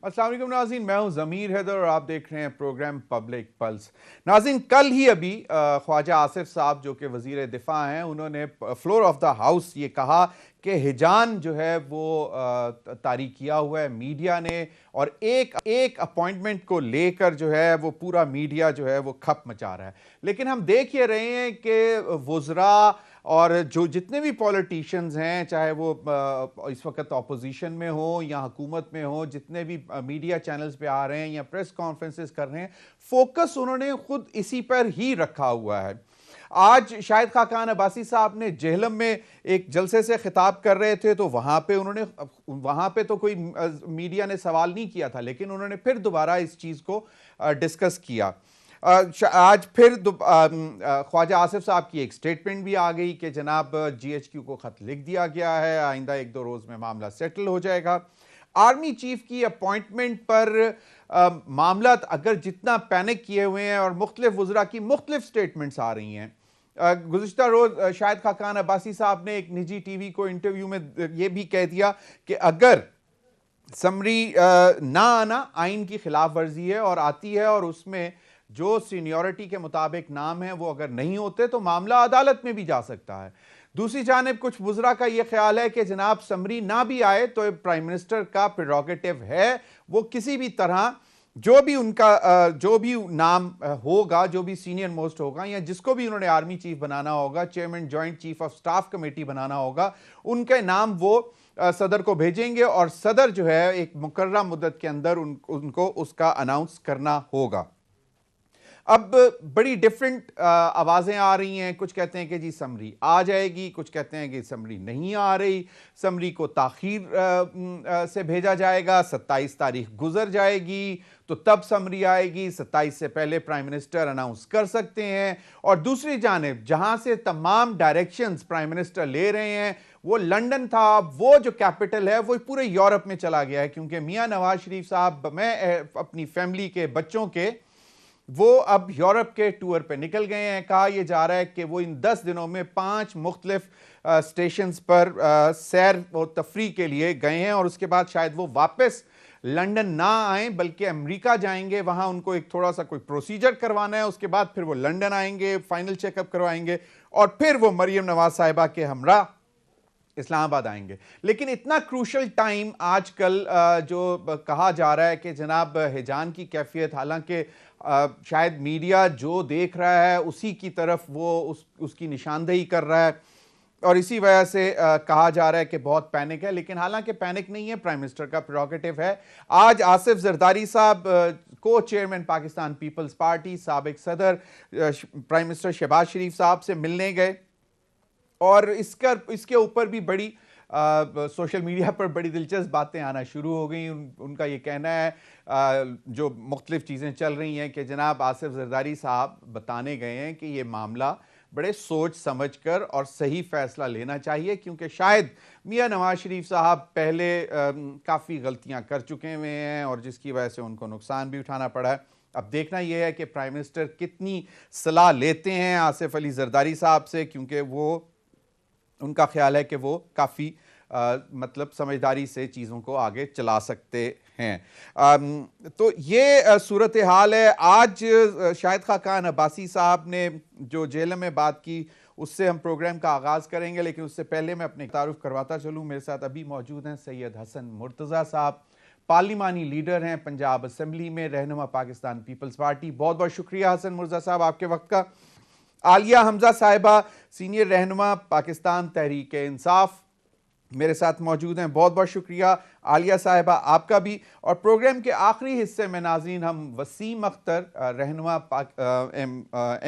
अस्सलाम वालेकुम नाज़रीन, मैं हूं ज़मीर हैदर और आप देख रहे हैं प्रोग्राम पब्लिक पल्स। नाज़रीन, कल ही अभी ख्वाजा आसिफ साहब जो कि वज़ीर दिफा हैं, उन्होंने फ्लोर ऑफ द हाउस ये कहा कि हिजान जो है वो तारीख किया हुआ है मीडिया ने, और एक अपॉइंटमेंट को लेकर जो है वो पूरा मीडिया जो है वो खप मचा रहा है। लेकिन हम देख ये रहे हैं कि वुज़रा और जो जितने भी पॉलिटिशियंस हैं, चाहे वो इस वक्त अपोजिशन में हो या हुकूमत में हो, जितने भी मीडिया चैनल्स पे आ रहे हैं या प्रेस कॉन्फ्रेंसेस कर रहे हैं, फोकस उन्होंने खुद इसी पर ही रखा हुआ है। आज शाहिद खाकान अब्बासी साहब ने जेहलम में एक जलसे से खिताब कर रहे थे, तो वहां पे तो कोई मीडिया ने सवाल नहीं किया था, लेकिन उन्होंने फिर दोबारा इस चीज को डिस्कस किया। आज फिर ख्वाजा आसिफ साहब की एक स्टेटमेंट भी आ गई कि जनाब GHQ को खत लिख दिया गया है, आइंदा 1-2 रोज में मामला सेटल हो जाएगा। आर्मी चीफ की अपॉइंटमेंट पर मामला अगर जितना पैनिक किए हुए हैं और मुख्तलिफ वुज़रा की मुख्तलिफ स्टेटमेंट्स आ रही हैं। गुज़िश्ता रोज शाहिद खाकान अब्बासी साहब ने एक निजी टीवी को इंटरव्यू में यह भी कह दिया कि अगर समरी ना आना आइन की खिलाफ वर्जी है और आती है, और उसमें जो सीनियरिटी के मुताबिक नाम है वो अगर नहीं होते तो मामला अदालत में भी जा सकता है। दूसरी जानिब कुछ वुज़रा का यह ख्याल है कि जनाब समरी ना भी आए तो प्राइम मिनिस्टर का प्रेरोगेटिव है, वो किसी भी तरह जो भी उनका जो भी नाम होगा, जो भी सीनियर मोस्ट होगा, या जिसको भी उन्होंने आर्मी चीफ बनाना होगा, chairman joint chief of staff committee बनाना होगा, उनके नाम वो सदर को भेजेंगे और सदर जो है एक मुकर्रर मुद्दत के अंदर उनको उसका अनाउंस करना होगा। अब बड़ी डिफरेंट आवाजें आ रही हैं। कुछ कहते हैं कि जी समरी आ जाएगी, कुछ कहते हैं कि समरी नहीं आ रही, समरी को ताखीर से भेजा जाएगा, 27 तारीख गुजर जाएगी तो तब समरी आएगी, 27 से पहले प्राइम मिनिस्टर अनाउंस कर सकते हैं। और दूसरी जानिब जहां से तमाम डायरेक्शंस प्राइम मिनिस्टर ले रहे हैं वो लंदन था, वो जो कैपिटल है वो पूरे यूरोप में चला गया है, क्योंकि मियां नवाज शरीफ साहब, मैं अपनी फैमिली के बच्चों के, वो अब यूरोप के टूर पे निकल गए हैं। कहा यह जा रहा है कि वो इन 10 दिनों में 5 मुख्तलिफ स्टेशंस पर सैर और तफरी के लिए गए हैं, और उसके बाद शायद वो वापस लंदन ना आए बल्कि अमेरिका जाएंगे। वहां उनको एक थोड़ा सा कोई प्रोसीजर करवाना है, उसके बाद फिर वो लंदन आएंगे, फाइनल चेकअप करवाएंगे और फिर वो मरियम नवाज साहिबा के हमरा इस्लामाबाद आएंगे। लेकिन इतना क्रूशल टाइम आजकल जो कहा जा रहा है कि जनाब हिजान की कैफियत, हालांकि शायद मीडिया जो देख रहा है उसी की तरफ वो उसकी निशानदेही कर रहा है, और इसी वजह से कहा जा रहा है कि बहुत पैनिक है, लेकिन हालांकि पैनिक नहीं है, प्राइम मिनिस्टर का प्रेरोगेटिव है। आज आसिफ जरदारी साहब को चेयरमैन पाकिस्तान पीपल्स पार्टी, साबिक सदर प्राइम मिनिस्टर शहबाज शरीफ साहब से मिलने गए, और इसके ऊपर भी बड़ी सोशल मीडिया पर बड़ी दिलचस्प बातें आना शुरू हो गई। उनका ये कहना है, जो मुख्तलिफ चीज़ें चल रही हैं, कि जनाब आसिफ जरदारी साहब बताने गए हैं कि ये मामला बड़े सोच समझ कर और सही फैसला लेना चाहिए, क्योंकि शायद मियां नवाज शरीफ साहब पहले काफ़ी गलतियां कर चुके हुए हैं और जिसकी वजह से उनको नुकसान भी उठाना पड़ा है। अब देखना यह है कि प्राइम मिनिस्टर कितनी सलाह लेते हैं आसिफ अली जरदारी साहब से, क्योंकि वो उनका ख्याल है कि वो काफ़ी मतलब समझदारी से चीज़ों को आगे चला सकते हैं। तो ये सूरत हाल है। आज शाहिद खाकान अब्बासी साहब ने जो जेल में बात की, उससे हम प्रोग्राम का आगाज़ करेंगे, लेकिन उससे पहले मैं अपने तारुफ करवाता चलूँ। मेरे साथ अभी मौजूद हैं सैयद हसन मुर्तज़ा साहब, पार्लिमानी लीडर हैं पंजाब असम्बली में, रहनुमा पाकिस्तान पीपल्स पार्टी। बहुत बहुत शुक्रिया हसन मुर्तज़ा साहब आपके वक्त का। आलिया हमजा साहिबा, सीनियर रहनुमा पाकिस्तान तहरीक इंसाफ, मेरे साथ मौजूद हैं। बहुत बहुत शुक्रिया आलिया साहिबा आपका भी। और प्रोग्राम के आखिरी हिस्से में नाज़रीन हम वसीम अख्तर, रहनुमा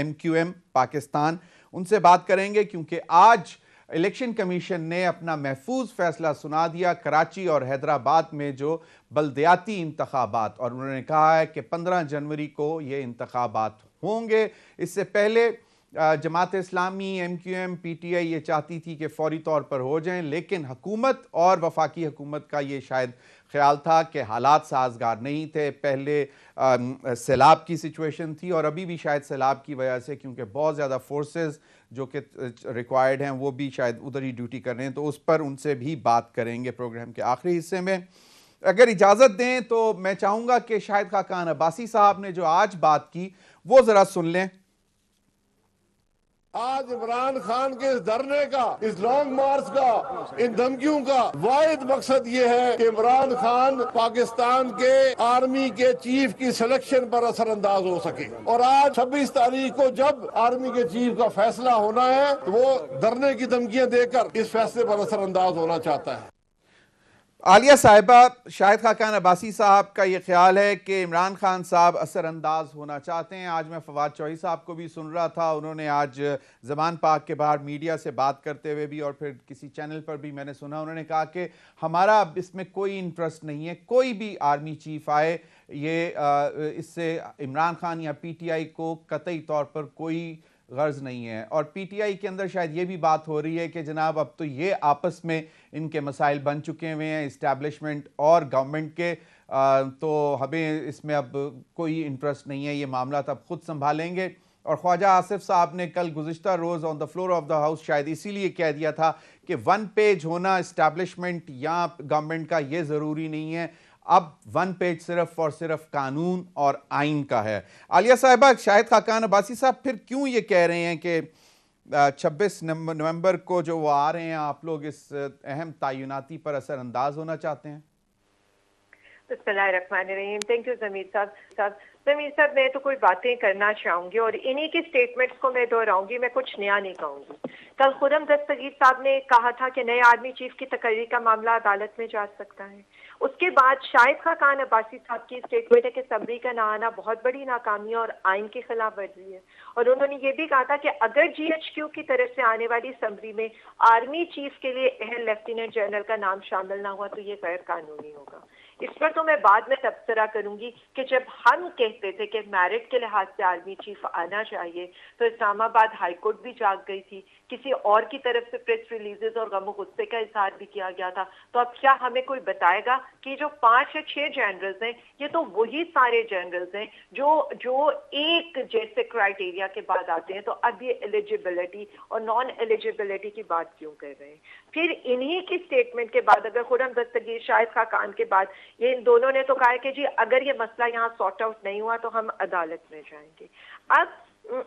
MQM पाकिस्तान, उनसे बात करेंगे, क्योंकि आज इलेक्शन कमीशन ने अपना महफूज फैसला सुना दिया कराची और हैदराबाद में जो बल्दियाती इंतखाबात, और उन्होंने कहा है कि 15 जनवरी को ये इंतखाबात होंगे। इससे पहले जमात इस्लामी, MQM, PTI ये चाहती थी कि फौरी तौर पर हो जाएं, लेकिन हुकूमत और वफाकी हुकूमत का ये शायद ख्याल था कि हालात साजगार नहीं थे। पहले सैलाब की सिचुएशन थी और अभी भी शायद सैलाब की वजह से, क्योंकि बहुत ज़्यादा फोर्सेस जो कि रिक्वायर्ड हैं वो भी शायद उधर ही ड्यूटी कर रहे हैं, तो उस पर उनसे भी बात करेंगे प्रोग्राम के आखिरी हिस्से में। अगर इजाजत दें तो मैं चाहूंगा कि शाहिद खाकान अब्बासी साहब ने जो आज बात की वो जरा सुन लें। आज इमरान खान के इस धरने का, इस लॉन्ग मार्च का, इन धमकियों का वाहिद मकसद ये है कि इमरान खान पाकिस्तान के आर्मी के चीफ की सिलेक्शन पर असरअंदाज हो सके। और आज 26 तारीख को जब आर्मी के चीफ का फैसला होना है तो वो धरने की धमकियां देकर इस फैसले पर असरअंदाज होना चाहता है। आलिया साहिबा, शाहिद खाकान अब्बासी साहब का ये ख्याल है कि इमरान खान साहब असरअंदाज होना चाहते हैं। आज मैं फवाद चौधरी साहब को भी सुन रहा था, उन्होंने आज ज़मान पाक के बाहर मीडिया से बात करते हुए भी और फिर किसी चैनल पर भी मैंने सुना, उन्होंने कहा कि हमारा इसमें कोई इंटरेस्ट नहीं है, कोई भी आर्मी चीफ आए, ये इससे इमरान खान या PTI को कतई तौर पर कोई गर्ज नहीं है। और PTI के अंदर शायद ये भी बात हो रही है कि जनाब अब तो ये आपस में इनके मसाइल बन चुके हुए हैं इस्टेब्लिशमेंट और गवर्नमेंट के, तो हमें इसमें अब कोई इंटरेस्ट नहीं है, ये मामला तब खुद संभालेंगे। और ख्वाजा आसिफ साहब ने कल गुज़िश्ता रोज़ on the floor of the house शायद इसीलिए कह दिया था कि 1 पेज होना इस्टेब्लिशमेंट या गवर्नमेंट का ये ज़रूरी नहीं है, अब 1 पेज सिर्फ और सिर्फ कानून और आइन का है। आलिया साहिबा, शाहिद खाकान अब्बासी साहब फिर क्यों ये कह रहे हैं कि 26 नवंबर को जो वो आ रहे हैं, आप लोग इस अहम तयनाती पर असरअंदाज होना चाहते हैं? बिस्मिल्लाहिर्रहमानिर्रहीम। थैंक यू ज़मीर साहब। ज़मीर साहब, मैं तो कोई बातें करना चाहूंगी और इन्हीं की स्टेटमेंट्स को मैं दोहराऊंगी, मैं कुछ नया नहीं कहूंगी। कल खुर्रम दस्तगीर साहब ने कहा था कि नए आर्मी चीफ की तकर्री का मामला अदालत में जा सकता है। उसके बाद शाहिद खाकान अब्बासी साहब की स्टेटमेंट है कि सबरी का ना आना बहुत बड़ी नाकामी और आइन की खिलाफ वर्जी है। और उन्होंने ये भी कहा था कि अगर GHQ की तरफ से आने वाली सबरी में आर्मी चीफ के लिए अहल लेफ्टिनेंट जनरल का नाम शामिल ना हुआ तो ये गैर कानूनी होगा। इस पर तो मैं बाद में तबसरा करूंगी कि जब हम कहते थे कि मेरिट के लिहाज से आर्मी चीफ आना चाहिए तो इस्लामाबाद हाई कोर्ट भी जाग गई थी, किसी और की तरफ से प्रेस रिलीजेस और गम गुस्से का इजहार भी किया गया था। तो अब क्या हमें कोई बताएगा कि जो 5 या 6 जनरल्स हैं ये तो वही सारे जनरल्स हैं जो एक जैसे क्राइटेरिया के बाद आते हैं, तो अब ये एलिजिबिलिटी और नॉन एलिजिबिलिटी की बात क्यों कर रहे हैं? फिर इन्हीं की स्टेटमेंट के बाद अगर खुर्रम दस्तगीर शाहिद खाकान के बाद ये इन दोनों ने तो कहा है कि जी अगर ये मसला यहाँ सॉर्ट आउट नहीं हुआ तो हम अदालत में जाएंगे। अब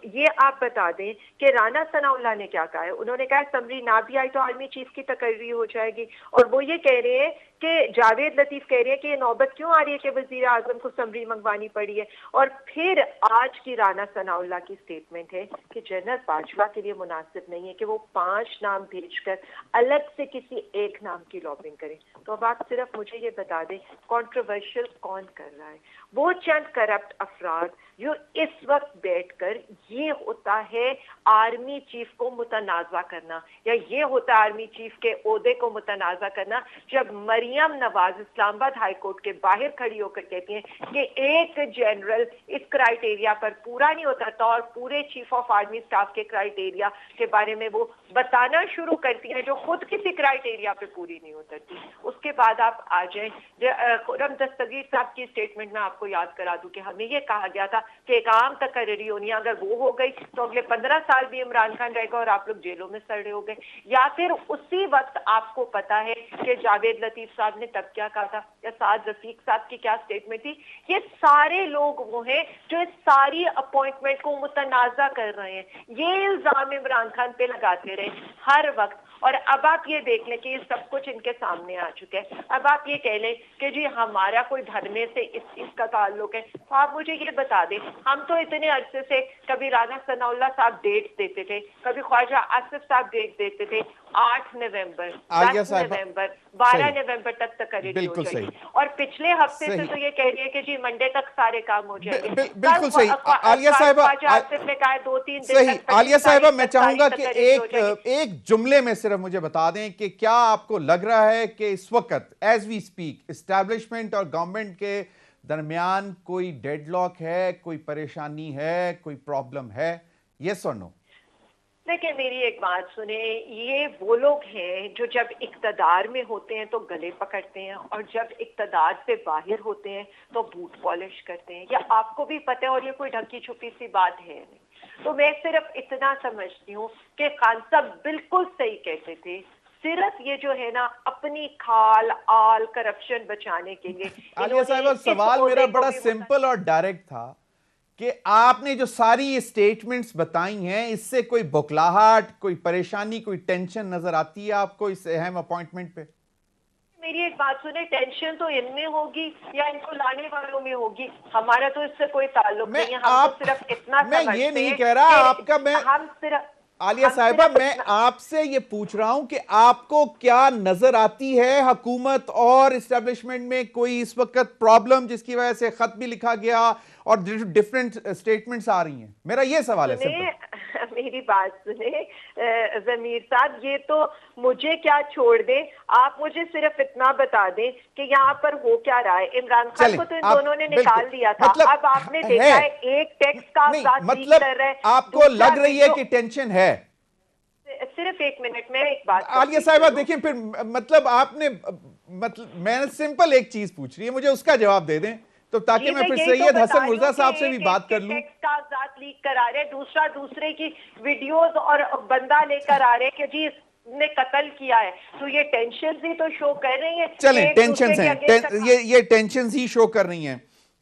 ये आप बता दें कि राना सनाउल्लाह ने क्या कहा है। उन्होंने कहा समरी ना भी आई तो आर्मी चीफ की तकर्री हो जाएगी। और वो ये कह रहे हैं कि जावेद लतीफ कह रहे हैं कि ये नौबत क्यों आ रही है कि वजीर आजम को समरी मंगवानी पड़ी है। और फिर आज की राना सनाउल्लाह की स्टेटमेंट है कि जनरल बाजवा के लिए मुनासिब नहीं है कि वो 5 नाम भेजकर अलग से किसी एक नाम की लॉबिंग करें। तो अब आप सिर्फ मुझे ये बता दें कंट्रोवर्शियल कौन कर रहा है? वो चंद करप्ट अफराद जो इस वक्त बैठकर ये होता है आर्मी चीफ को मुतनाज़ा करना, या ये होता है आर्मी चीफ के ओहदे को मुतनाज़ा करना, जब मरियम नवाज इस्लामाबाद हाई कोर्ट के बाहर खड़ी होकर कहती हैं कि एक जनरल इस क्राइटेरिया पर पूरा नहीं उतरता और पूरे चीफ ऑफ आर्मी स्टाफ के क्राइटेरिया के बारे में वो बताना शुरू करती है जो खुद किसी क्राइटेरिया पे पूरी नहीं उतरती। उसके बाद आप आ जाए खुर्रम दस्तगीर साहब की स्टेटमेंट में आपको याद करा दूं कि हमें ये कहा गया था कि एक आम तकर्री होनी, अगर वो हो गई तो अगले 15 साल भी इमरान खान रहेगा और आप लोग जेलों में सड़े हो गए। या फिर उसी वक्त आपको पता है कि जावेद लतीफ साहब ने तब क्या कहा था, या साद रफीक साहब की क्या स्टेटमेंट थी। ये सारे लोग वो हैं जो इस सारी अपॉइंटमेंट को मुतनाज़ा कर रहे हैं। ये इल्जाम इमरान खान पे लगाते रहे हर वक्त। और अब आप ये देख लें कि ये सब कुछ इनके सामने आ चुके हैं। अब आप ये कह लें कि जी हमारा कोई धरने से इसका ताल्लुक है, तो आप मुझे ये बता दें, हम तो इतने अरसे से कभी राना सनाउल्लाह साहब डेट देते थे, कभी ख्वाजा आसिफ साहब डेट देते थे 8 नवंबर, 10 नवंबर, 12 नवंबर तक तकरीर हो जाएगी। और पिछले हफ्ते से तो ये कह रही है कि जी मंडे तक सारे काम हो जाएंगे। बिल्कुल सही आलिया साहिबा, आसिफ ने कहा 2-3 दिन सही। आलिया साहिबा, मैं चाहूंगा कि एक जुमले में सिर्फ मुझे बता दें कि क्या आपको लग रहा है कि इस वक्त एज वी स्पीक एस्टैब्लिशमेंट और गवर्नमेंट के दरमियान कोई डेडलॉक है, कोई परेशानी है, कोई प्रॉब्लम है? यस और नो? देखिए मेरी एक बात सुने, ये वो लोग हैं जो जब इक्तदार में होते हैं तो गले पकड़ते हैं और जब इक्तदार से बाहर होते हैं तो बूट पॉलिश करते हैं। या आपको भी पता है और ये कोई ढकी छुपी सी बात है नहीं। तो मैं सिर्फ इतना समझती हूँ कि खान साहब बिल्कुल सही कहते थे, सिर्फ ये जो है ना अपनी खाल आल करप्शन बचाने के लिए। आलिया साहिबा, सवाल मेरा बड़ा सिंपल और डायरेक्ट था कि आपने जो सारी ये स्टेटमेंट्स बताई हैं, इससे कोई बौखलाहट, कोई परेशानी, कोई टेंशन नजर आती है आपको इस अहम अपॉइंटमेंट पे? मेरी एक बात सुने, टेंशन तो इनमें होगी या इनको लाने वालों में होगी, हमारा तो इससे कोई ताल्लुक नहीं है। हम तो सिर्फ इतना मैं ये नहीं कह रहा आपका, मैं हम सिर्फ आलिया साहिबा, मैं आपसे ये पूछ रहा हूं कि आपको क्या नजर आती है हुकूमत और इस्टेब्लिशमेंट में कोई इस वक्त प्रॉब्लम जिसकी वजह से खत भी लिखा गया और डिफरेंट स्टेटमेंट्स आ रही हैं? मेरा ये सवाल है। मेरी बात सुने जमीर साहब, ये तो मुझे क्या छोड़ दें, आप मुझे सिर्फ इतना बता दें कि यहाँ पर हो क्या रहा है। इमरान खान को तो इन दोनों ने निकाल दिया था, अब आपने देखा है एक टेक्स्ट का मतलब कर रहे हैं, आपको लग रही है कि टेंशन है? सिर्फ एक मिनट में एक बात आलिया साहिबा देखिए, फिर मतलब आपने, मतलब मैंने सिंपल एक चीज पूछ रही है, मुझे उसका जवाब दे दें तो ताकि मैं फिर सैयद हसन मुर्जा साहब से भी बात कर लूं। कागजात लीक करा रहे, दूसरा दूसरे की वीडियोस और बंदा लेकर आ रहे कि जी ने कत्ल किया है, तो ये टेंशन ही तो शो कर रही है। चलें, टेंशन हैं, ये टेंशन ही शो कर रही हैं,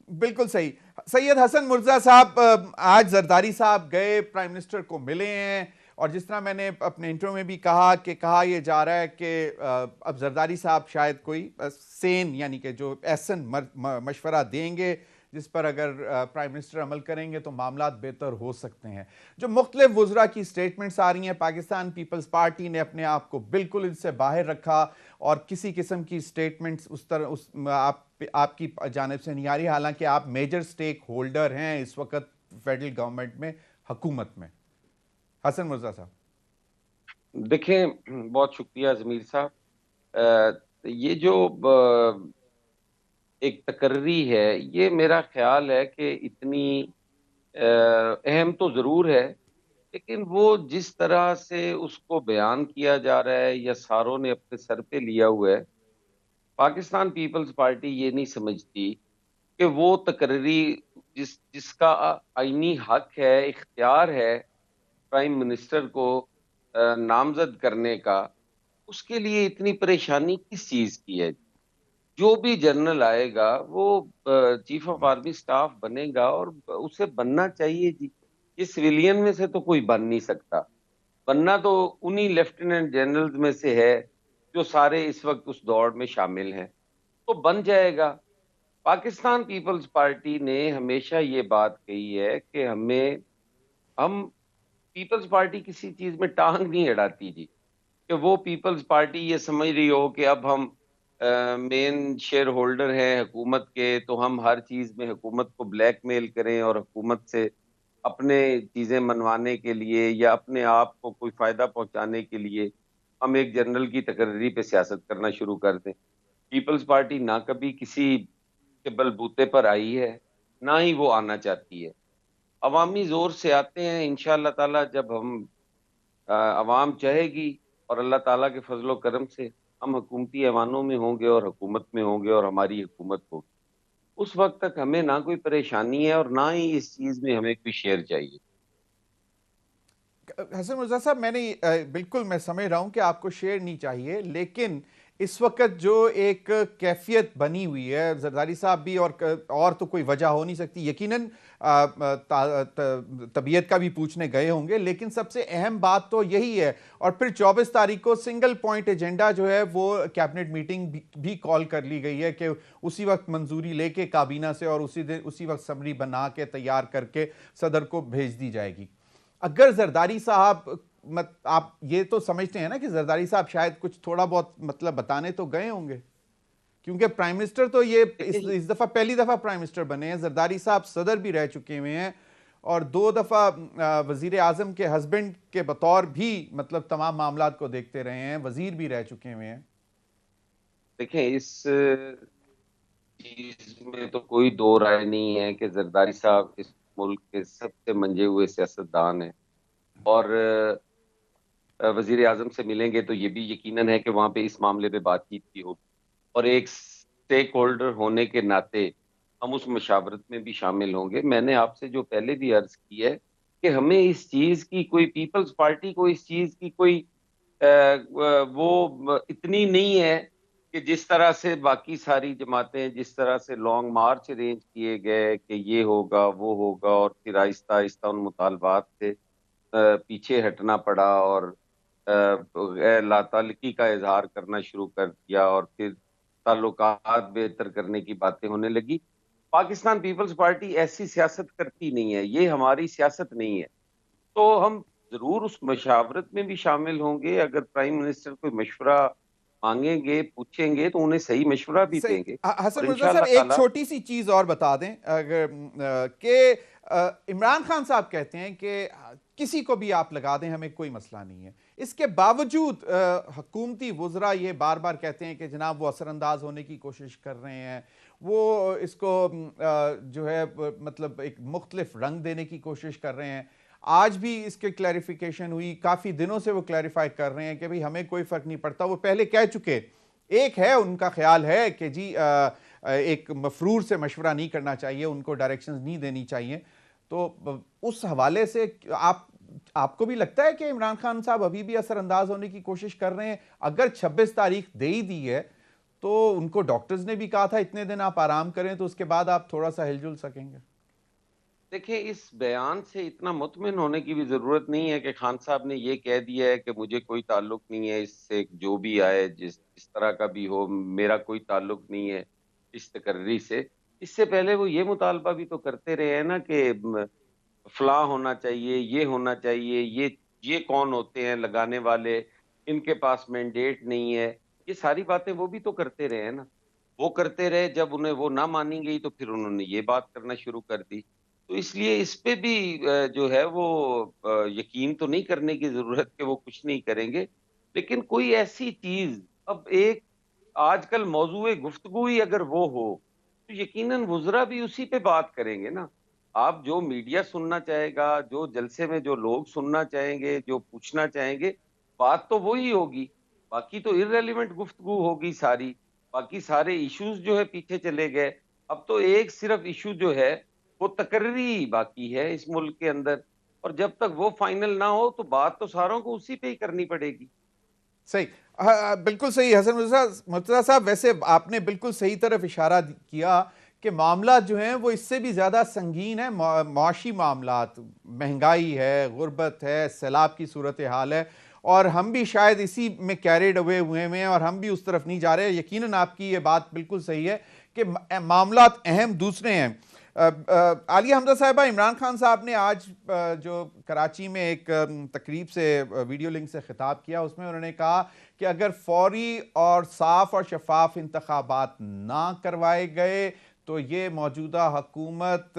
बिल्कुल सही। सैयद हसन मुर्जा साहब, आज जरदारी साहब गए, प्राइम मिनिस्टर को मिले हैं, और जिस तरह मैंने अपने इंट्रो में भी कहा यह जा रहा है कि अब जरदारी साहब शायद कोई सेन यानी कि जो एहसन मशवरा देंगे जिस पर अगर प्राइम मिनिस्टर अमल करेंगे तो मामला बेहतर हो सकते हैं। जो मुख्तलिफ वज़रा की स्टेटमेंट्स आ रही हैं, पाकिस्तान पीपल्स पार्टी ने अपने आप को बिल्कुल इनसे बाहर रखा और किसी किस्म की स्टेटमेंट्स उस तरह आपकी जानिब से नहीं आ रही, हालांकि आप मेजर स्टेक होल्डर हैं इस वक्त फेडरल गवर्नमेंट में, हुकूमत में। हसन मुर्जा साहब देखें, बहुत शुक्रिया ज़मीर साहब। ये जो एक तकर्री है, ये मेरा ख्याल है कि इतनी अहम तो ज़रूर है, लेकिन वो जिस तरह से उसको बयान किया जा रहा है या सारों ने अपने सर पे लिया हुआ है, पाकिस्तान पीपल्स पार्टी ये नहीं समझती कि वो तकर्री जिसका आईनी हक है, इख्तियार है प्राइम मिनिस्टर को नामजद करने का, उसके लिए इतनी परेशानी किस चीज़ की है? जो भी जनरल आएगा वो चीफ ऑफ आर्मी स्टाफ बनेगा और उसे बनना चाहिए जी। ये सिविलियन में से तो कोई बन नहीं सकता, बनना तो उन्हीं लेफ्टिनेंट जनरल्स में से है जो सारे इस वक्त उस दौड़ में शामिल हैं, तो बन जाएगा। पाकिस्तान पीपल्स पार्टी ने हमेशा ये बात कही है कि हम पीपल्स पार्टी किसी चीज में टांग नहीं अड़ाती जी, कि वो पीपल्स पार्टी ये समझ रही हो कि अब हम मेन शेयर होल्डर हैं हुकूमत के, तो हम हर चीज में हुकूमत को ब्लैकमेल करें और हुकूमत से अपने चीजें मनवाने के लिए या अपने आप को कोई फायदा पहुंचाने के लिए हम एक जनरल की तकर्री पे सियासत करना शुरू कर दें। पीपल्स पार्टी ना कभी किसी के बलबूते पर आई है, ना ही वो आना चाहती है। अवामी जोर से आते हैं, इंशाअल्लाह ताला जब हम अवाम चाहेगी और अल्लाह ताला के फजलो करम से हम हुकूमती ऐवानों में होंगे और हुकूमत में होंगे और हमारी हुकूमत होगी, उस वक्त तक हमें ना कोई परेशानी है और ना ही इस चीज में हमें कोई शेयर चाहिए। हसन मुर्जा साहब, बिल्कुल मैं समझ रहा हूं कि आपको शेयर नहीं चाहिए, लेकिन इस वक्त जो एक कैफियत बनी हुई है, जरदारी साहब भी और तो कोई वजह हो नहीं सकती, यकीनन तबीयत का भी पूछने गए होंगे, लेकिन सबसे अहम बात तो यही है। और फिर 24 तारीख को सिंगल पॉइंट एजेंडा जो है वो कैबिनेट मीटिंग भी कॉल कर ली गई है कि उसी वक्त मंजूरी लेके काबीना से और उसी वक्त समरी बना के तैयार करके सदर को भेज दी जाएगी। अगर जरदारी साहब, आप ये तो समझते हैं ना कि जरदारी साहब शायद कुछ थोड़ा बहुत मतलब बताने तो गए होंगे, क्योंकि प्राइम मिनिस्टर तो ये इस दफा पहली दफा प्राइम मिनिस्टर बने हैं, जरदारी साहब सदर भी रह चुके हुए हैं और 2 दफा वजीर आजम के हस्बैंड के बतौर भी मतलब तमाम मामलात को देखते रहे हैं, वजीर भी रह चुके हुए हैं। देखें, इस चीज में तो कोई दो राय नहीं है कि जरदारी साहब इस मुल्क के सबसे मंजे हुए सियासतदान हैं और वजीर आजम से मिलेंगे तो ये भी यकीनन है कि वहां पे इस मामले पे बातचीत की होगी और एक स्टेक होल्डर होने के नाते हम उस मशावरत में भी शामिल होंगे। मैंने आपसे जो पहले भी अर्ज की है कि हमें इस चीज की कोई, पीपल्स पार्टी को इस चीज की कोई वो इतनी नहीं है कि जिस तरह से बाकी सारी जमातें, जिस तरह से लॉन्ग मार्च अरेंज किए गए कि ये होगा वो होगा, और फिर आहिस्ता आहिस्ता उन मुतालबात से पीछे हटना पड़ा और लाताल्लुकी का इजहार करना शुरू कर दिया, और फिर ताल्लुकात बेहतर करने की बातें होने लगी। पाकिस्तान पीपल्स पार्टी ऐसी सियासत करती नहीं है, ये हमारी सियासत नहीं है। तो हम जरूर उस मशावरत में भी शामिल होंगे। अगर प्राइम मिनिस्टर कोई मशवरा मांगेंगे, पूछेंगे, तो उन्हें सही मशवरा भी सही। देंगे। हसन और मिर्जा साहब, इंशाअल्लाह एक ताला छोटी सी चीज और बता दें, अगर इमरान खान साहब कहते हैं कि किसी को भी आप लगा दें, हमें कोई मसला नहीं है। इसके बावजूद हुकूमती वुज़रा ये बार बार कहते हैं कि जनाब वो असरअंदाज होने की कोशिश कर रहे हैं, वो इसको जो है मतलब एक मुख्तलिफ रंग देने की कोशिश कर रहे हैं। आज भी इसके क्लैरिफिकेशन हुई, काफ़ी दिनों से वो क्लैरिफाई कर रहे हैं कि भाई हमें कोई फ़र्क नहीं पड़ता। वो पहले कह चुके, एक है उनका ख्याल है कि जी एक मफरूर से मशवरा नहीं करना चाहिए, उनको डायरेक्शंस नहीं देनी चाहिए। तो उस हवाले से आपको भी लगता है कि इमरान खान साहब अभी भी असरअंदाज होने की कोशिश कर रहे हैं? अगर 26 तारीख दे ही दी है तो उनको डॉक्टर्स ने भी कहा था इतने दिन आप आराम करें, तो उसके बाद आप थोड़ा सा हिलजुल सकेंगे। देखिए, इस बयान से इतना मुतमिन होने की भी जरूरत नहीं है कि खान साहब ने ये कह दिया है कि मुझे कोई ताल्लुक नहीं है इससे, जो भी आए, जिस तरह का भी हो, मेरा कोई ताल्लुक नहीं है इस तकर्री से। इससे पहले वो ये मुतालबा भी तो करते रहे हैं ना कि फलां होना चाहिए, ये होना चाहिए, ये कौन होते हैं लगाने वाले, इनके पास मैंडेट नहीं है। ये सारी बातें वो भी तो करते रहे हैं ना। वो करते रहे, जब उन्हें वो ना मानी गई तो फिर उन्होंने ये बात करना शुरू कर दी। तो इसलिए इस पे भी जो है वो यकीन तो नहीं करने की जरूरत कि वो कुछ नहीं करेंगे। लेकिन कोई ऐसी चीज, अब एक आजकल मौजूए गुफ्तगू ही अगर वो हो, तो यकीनन वुज़रा भी उसी पे बात करेंगे ना। आप जो मीडिया सुनना चाहेगा, जो जलसे में जो लोग सुनना चाहेंगे, जो पूछना चाहेंगे, बात तो वही होगी। बाकी तो इर्रेलेवेंट गुफ्तगू होगी सारी। बाकी सारे इश्यूज जो है पीछे चले गए। अब तो एक सिर्फ इशू जो है वो तकर्री बाकी है इस मुल्क के अंदर, और जब तक वो फाइनल ना हो तो बात तो सारों को उसी पे ही करनी पड़ेगी। सही। बिल्कुल सही हसन मुर्तज़ा साहब, वैसे आपने बिल्कुल सही तरफ इशारा किया कि मामला जो हैं वो इससे भी ज़्यादा संगीन है। माशी मामलात, महंगाई है, गुर्बत है, सैलाब की सूरत हाल है, और हम भी शायद इसी में कैरिड अवे हुए हैं और हम भी उस तरफ नहीं जा रहे। यकीनन आपकी ये बात बिल्कुल सही है कि मामलात अहम दूसरे हैं। आलिया हमजा साहिबा, इमरान खान साहब ने आज जो कराची में एक तकरीब से वीडियो लिंक से खिताब किया, उसमें उन्होंने कहा कि अगर फौरी और साफ और शफाफ इंतखाबात ना करवाए गए तो ये मौजूदा हुकूमत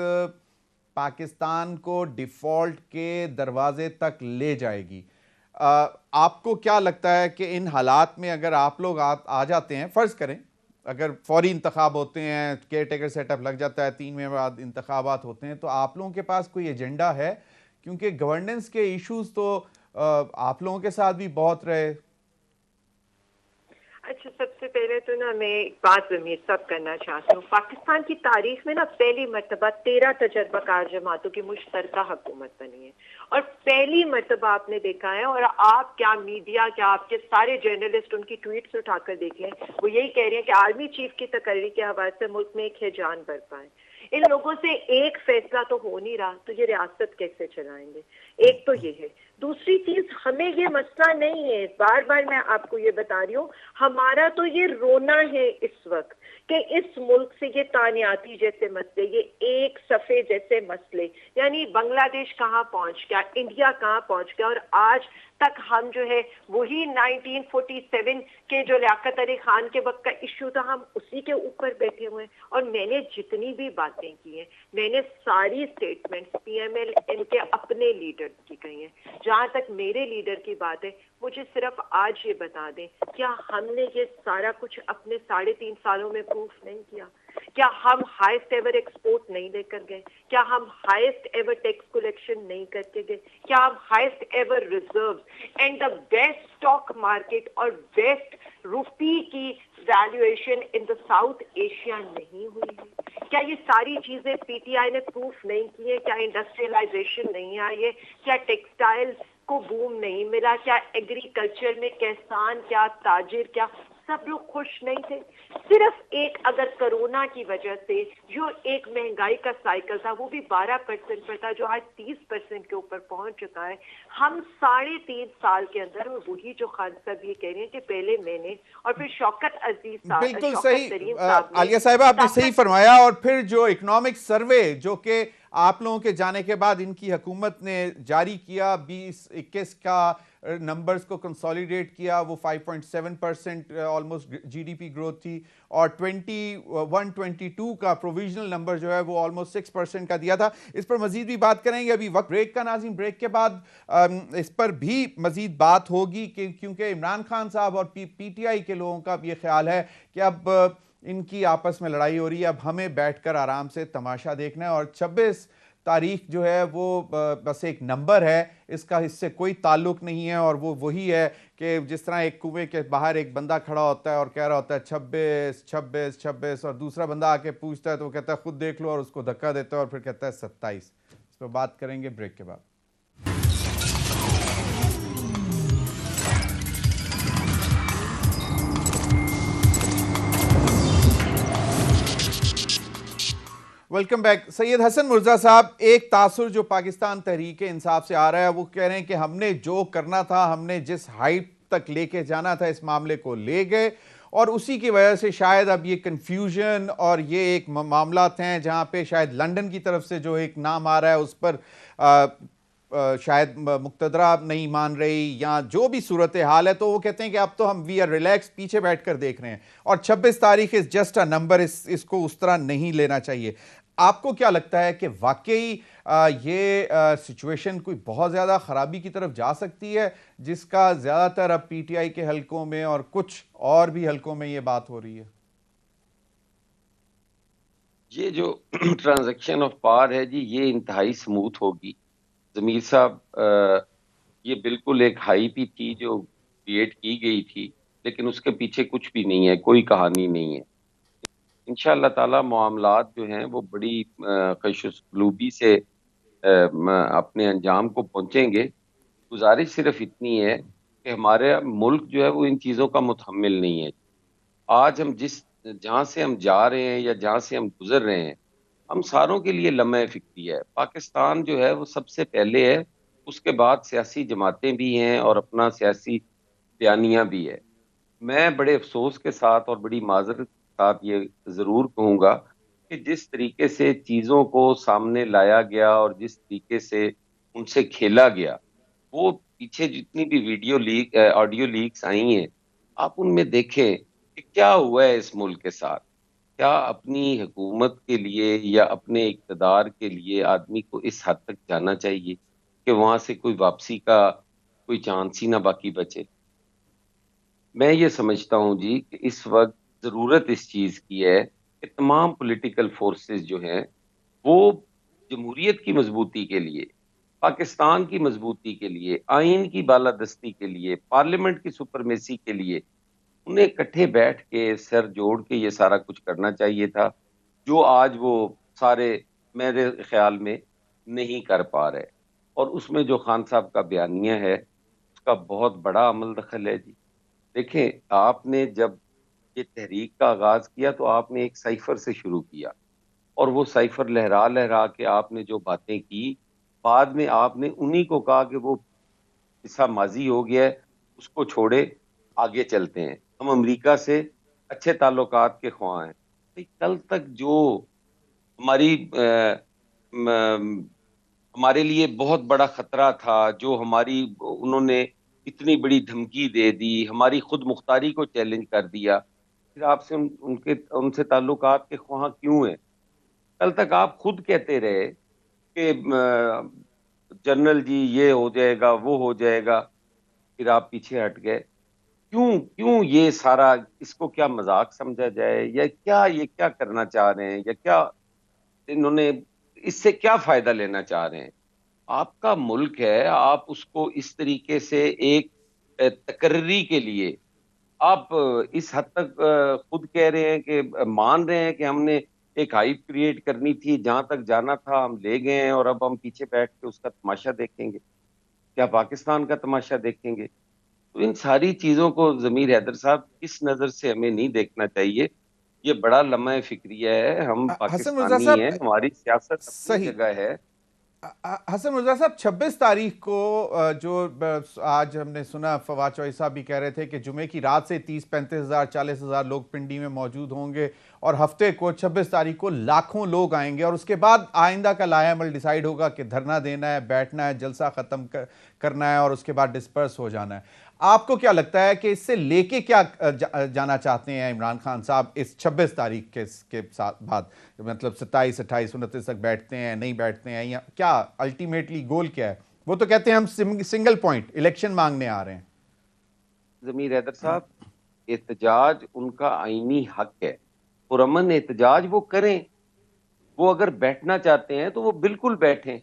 पाकिस्तान को डिफ़ॉल्ट के दरवाजे तक ले जाएगी। आपको क्या लगता है कि इन हालात में अगर आप लोग आ जाते हैं, फ़र्ज़ करें अगर फौरी इंतखाब होते हैं, केयर टेकर सेटअप लग जाता है, 3 महीने बाद इंतखाबात होते हैं, तो आप लोगों के पास कोई एजेंडा है? क्योंकि गवर्नेंस के इश्यूज तो आप लोगों के साथ भी बहुत रहे। अच्छा, सबसे पहले तो ना मैं एक बात ज़मीर साहब करना चाहती हूँ। पाकिस्तान की तारीख में ना पहली मरतबा 13 तजर्बाकार जमातों की मुश्तरका हुकूमत बनी है, और पहली मरतबा आपने देखा है, और आप क्या मीडिया, क्या आपके सारे जर्नलिस्ट उनकी ट्वीट्स उठाकर देख लें, वो यही कह रहे हैं कि आर्मी चीफ की तकर्री के हवाले से मुल्क में एक हैजान बरपा है। इन लोगों से एक फैसला तो हो नहीं रहा, तो ये रियासत कैसे चलाएंगे? एक तो ये है। दूसरी चीज, हमें ये मसला नहीं है, बार बार मैं आपको ये बता रही हूँ, हमारा तो ये रोना है इस वक्त कि इस मुल्क से ये तानियाती जैसे मसले, ये एक सफे जैसे मसले, यानी बांग्लादेश कहाँ पहुंच गया, इंडिया कहाँ पहुंच गया, और आज तक हम जो है वही 1947 के जो लियाकत अली खान के वक्त का इश्यू था, हम उसी के ऊपर बैठे हुए हैं। और मैंने जितनी भी बातें की हैं, मैंने सारी स्टेटमेंट्स पीएमएल इनके अपने लीडर की कही हैं। जहां तक मेरे लीडर की बात है, मुझे सिर्फ आज ये बता दें, क्या हमने ये सारा कुछ अपने 3.5 सालों में प्रूफ नहीं किया? क्या हम हाईएस्ट एवर एक्सपोर्ट नहीं लेकर गए? क्या हम हाईएस्ट एवर टैक्स कलेक्शन नहीं करके गए? क्या हम highest ever reserves and the best stock market और बेस्ट रुपी की valuation in the south Asia नहीं हुई है? क्या ये सारी चीजें पीटीआई ने प्रूफ नहीं की है? क्या इंडस्ट्रियलाइजेशन नहीं आई है? क्या टेक्सटाइल को बूम नहीं मिला, क्या एग्रीकल्चर में किसान, क्या ताजिर, क्या सब लोग खुश नहीं थे? सिर्फ एक अगर कोरोना की वजह से जो एक महंगाई का साइकिल था वो भी 12% पर था, जो आज 30% के ऊपर पहुंच चुका है। हम 3.5 साल के अंदर, और वही जो खान साहब ये कह रहे हैं कि पहले मैंने और फिर शौकत अजीज साहब, बिल्कुल शौकत सही तरीन साहब ने, आलिया साहिबा, आपने सही फरमाया। और फिर जो इकोनॉमिक सर्वे जो कि आप लोगों के जाने के बाद इनकी हुकूमत ने जारी किया, 2021 का नंबर्स को कंसोलिडेट किया, वो 5.7% ऑलमोस्ट जीडीपी ग्रोथ थी, और 21-22 का प्रोविजनल नंबर जो है वो ऑलमोस्ट 6% का दिया था। इस पर मजीद भी बात करेंगे, अभी वक्त ब्रेक का नाज़रीन, ब्रेक के बाद इस पर भी मजीद बात होगी क्योंकि इमरान खान साहब और पीटीआई के लोगों का भी ये ख्याल है कि अब इनकी आपस में लड़ाई हो रही है, अब हमें बैठकर आराम से तमाशा देखना है, और 26 तारीख जो है वो बस एक नंबर है, इसका इससे कोई ताल्लुक नहीं है। और वो वही है कि जिस तरह एक कुएं के बाहर एक बंदा खड़ा होता है और कह रहा होता है 26 26 26, और दूसरा बंदा आके पूछता है तो वो कहता है खुद देख लो, और उसको धक्का देता है और फिर कहता है 27। इस पर बात करेंगे ब्रेक के बाद। Welcome back. सैयद हसन मुर्जा साहब, एक तासुर जो पाकिस्तान तहरीक इंसाफ से आ रहा है, वो कह रहे हैं कि हमने जो करना था, हमने जिस हाइट तक लेके जाना था इस मामले को ले गए, और उसी की वजह से शायद अब ये कंफ्यूजन और ये एक मामला हैं जहां पे शायद लंदन की तरफ से जो एक नाम आ रहा है उस पर शायद मुक्तदरा नहीं मान रही, या जो भी सूरत हाल है, तो वो कहते हैं कि अब तो हम वी आर रिलैक्स, पीछे बैठकर देख रहे हैं, और 26 तारीख इज जस्ट अ नंबर, इसको उस तरह नहीं लेना चाहिए। आपको क्या लगता है कि वाकई ये सिचुएशन कोई बहुत ज़्यादा ख़राबी की तरफ जा सकती है, जिसका ज़्यादातर अब पीटीआई के हलकों में और कुछ और भी हलकों में ये बात हो रही है? ये जो ट्रांजैक्शन ऑफ पावर है जी, ये इंतहाई स्मूथ होगी। जमीर साहब, ये बिल्कुल एक हाइप ही थी जो क्रिएट की गई थी, लेकिन उसके पीछे कुछ भी नहीं है, कोई कहानी नहीं है। इंशाअल्लाह ताला मामलात जो हैं वो बड़ी खुशउस्लूबी से अपने अंजाम को पहुंचेंगे। गुजारिश सिर्फ इतनी है कि हमारे मुल्क जो है वो इन चीज़ों का मुतहम्मिल नहीं है। आज हम जहाँ से हम जा रहे हैं या जहाँ से हम गुजर रहे हैं, हम सारों के लिए लम्हे फिक्री है। पाकिस्तान जो है वो सबसे पहले है, उसके बाद सियासी जमातें भी हैं और अपना सियासी बयानिया भी है। मैं बड़े अफसोस के साथ और बड़ी माजरत के साथ ये ज़रूर कहूँगा कि जिस तरीके से चीज़ों को सामने लाया गया और जिस तरीके से उनसे खेला गया, वो पीछे जितनी भी ऑडियो लीक्स आई हैं, आप उनमें देखें कि क्या हुआ है इस मुल्क के साथ। क्या अपनी हुकूमत के लिए या अपने इक़्तिदार के लिए आदमी को इस हद तक जाना चाहिए कि वहाँ से कोई वापसी का कोई चांस ही ना बाकी बचे? मैं ये समझता हूँ जी कि इस वक्त ज़रूरत इस चीज़ की है कि तमाम पॉलिटिकल फोर्सेस जो हैं वो जमहूरियत की मजबूती के लिए, पाकिस्तान की मजबूती के लिए, आइन की बालादस्ती के लिए, पार्लियामेंट की सुपरमेसी के लिए उन्हें इकट्ठे बैठ के सर जोड़ के ये सारा कुछ करना चाहिए था, जो आज वो सारे मेरे ख्याल में नहीं कर पा रहे। और उसमें जो खान साहब का बयानिया है उसका बहुत बड़ा अमल दखल है जी। देखें, आपने जब ये तहरीक का आगाज किया तो आपने एक साइफर से शुरू किया, और वो साइफर लहरा लहरा के आपने जो बातें की, बाद में आपने उन्हीं को कहा कि वो किस्सा माजी हो गया है, उसको छोड़े, आगे चलते हैं, हम अमेरिका से अच्छे ताल्लुकात के ख्वाह हैं। भाई, कल तक जो हमारी हमारे लिए बहुत बड़ा खतरा था, जो हमारी उन्होंने इतनी बड़ी धमकी दे दी, हमारी खुद मुख्तारी को चैलेंज कर दिया, फिर आपसे उनसे ताल्लुकात के ख्वाह क्यों हैं? कल तक आप खुद कहते रहे कि जनरल जी ये हो जाएगा, वो हो जाएगा, फिर आप पीछे हट गए। क्यों क्यों ये सारा, इसको क्या मजाक समझा जाए, या क्या ये क्या करना चाह रहे हैं, या क्या इन्होंने इससे क्या फायदा लेना चाह रहे हैं? आपका मुल्क है, आप उसको इस तरीके से एक तकर्री के लिए आप इस हद तक खुद कह रहे हैं कि मान रहे हैं कि हमने एक हाइप क्रिएट करनी थी, जहां तक जाना था हम ले गए हैं, और अब हम पीछे बैठ के उसका तमाशा देखेंगे। क्या पाकिस्तान का तमाशा देखेंगे? तो इन सारी चीजों को ज़मीर हैदर साहब इस नजर से हमें नहीं देखना चाहिए। ये बड़ा लम्हा फिक्रिया है, हम हसन मिर्जा पाकिस्तानी साहब, हैं, हमारी सियासत अपनी सही। जगह है। हसन मिर्जा साहब, 26 तारीख को जो आज हमने सुना, फवाद चौधरी साहब भी कह रहे थे कि जुमे की रात से 30-35 हज़ार 40 हज़ार लोग पिंडी में मौजूद होंगे और हफ्ते को 26 तारीख को लाखों लोग आएंगे और उसके बाद आइंदा का लाएअमल डिसाइड होगा कि धरना देना है, बैठना है, जलसा खत्म करना है और उसके बाद डिस्पर्स हो जाना है। आपको क्या लगता है कि इससे लेके क्या जाना चाहते हैं इमरान खान साहब इस 26 तारीख के साथ बाद? मतलब 27, 28, 29 तक बैठते हैं, नहीं बैठते हैं, या क्या अल्टीमेटली गोल क्या है? वो तो कहते हैं हम सिंगल पॉइंट इलेक्शन मांगने आ रहे हैं। ज़मीर हैदर साहब, एहतजाज उनका आईनी हक है, पुरअमन एहतजाज वो करें। वो अगर बैठना चाहते हैं तो वो बिल्कुल बैठें।